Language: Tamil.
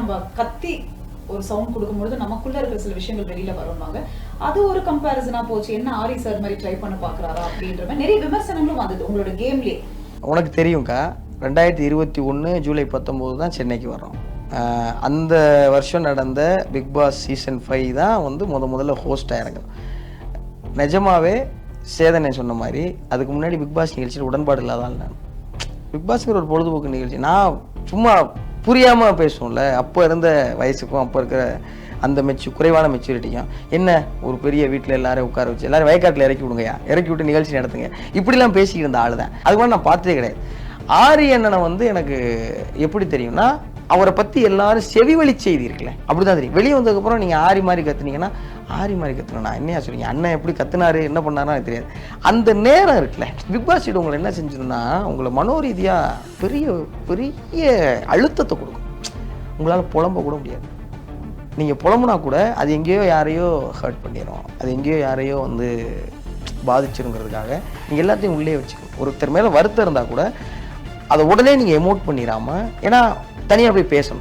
நம்ம கத்தி ஒரு சவுண்ட் கொடுக்கும்போது நமக்குள்ள இருக்கிற சில விஷயங்கள் வெளியில வருவாங்க. அது ஒரு கம்பேரிசனா போச்சு. என்ன ஆரி சார் மாதிரி ட்ரை பண்ண பாக்குறாரா அப்படின்ற மாதிரி நிறைய விமர்சனங்களும் வந்தது உங்களோட கேம்லயே. உனக்கு தெரியும்க்கா, 2021 ஜூலை 19 தான் சென்னைக்கு வர்றோம். அந்த வருஷம் நடந்த பிக் பாஸ் சீசன் 5 தான் வந்து முதல்ல ஹோஸ்டாக இறங்கும். நிஜமாவே சேதனை சொன்ன மாதிரி அதுக்கு முன்னாடி பிக் பாஸ் நிகழ்ச்சியில் உடன்பாடு இல்லாதான் நான். பிக் பாஸ்ங்கிற ஒரு பொழுதுபோக்கு நிகழ்ச்சி நான் சும்மா புரியாமல் பேசுவோம்ல, அப்போ இருந்த வயசுக்கும் அப்போ இருக்கிற அந்த குறைவான மெச்சூரிட்டியும் என்ன ஒரு பெரிய வீட்டில் எல்லாரும் உட்கார வச்சு எல்லாரும் வயக்காட்டில் இறக்கி விடுங்கயா, இறக்கி விட்டு நிகழ்ச்சி நடத்துங்க, இப்படிலாம் பேசிக்கிட்டு இருந்த ஆள் தான். அது மாதிரி நான் பார்த்ததே கிடையாது. ஆரி அண்ணனை வந்து எனக்கு எப்படி தெரியும்னா, அவரை பற்றி எல்லாரும் செவிவழி செய்தி இருக்குல்ல, அப்படி தான் தெரியும். வெளியே வந்ததுக்கப்புறம் நீங்கள் ஆரி மாதிரி கற்றுனீங்கன்னா, ஆரி மாதிரி கற்றுனா என்னையா சொல்லுங்க, அண்ணன் எப்படி கற்றுனாரு என்ன பண்ணாருன்னு எனக்கு தெரியாது. அந்த நேரம் இருக்குல்ல, பிக் பாஸ் சீட் உங்களை என்ன செஞ்சதுன்னா, உங்களை மனோரீதியாக பெரிய பெரிய அழுத்தத்தை கொடுக்கும். உங்களால் புலம்ப கூட முடியாது. நீங்கள் புலம்புனா கூட அது எங்கேயோ யாரையோ ஹர்ட் பண்ணிடும், அது எங்கேயோ யாரையோ வந்து பாதிச்சிருங்கிறதுக்காக நீங்கள் எல்லாத்தையும் உள்ளே வச்சுக்கணும். ஒருத்தர் மேலே வருத்தம் இருந்தால் கூட அதை உடனே நீங்கள் எமோட் பண்ணிடாமல், ஏன்னா தனியாக போய் பேசணும்.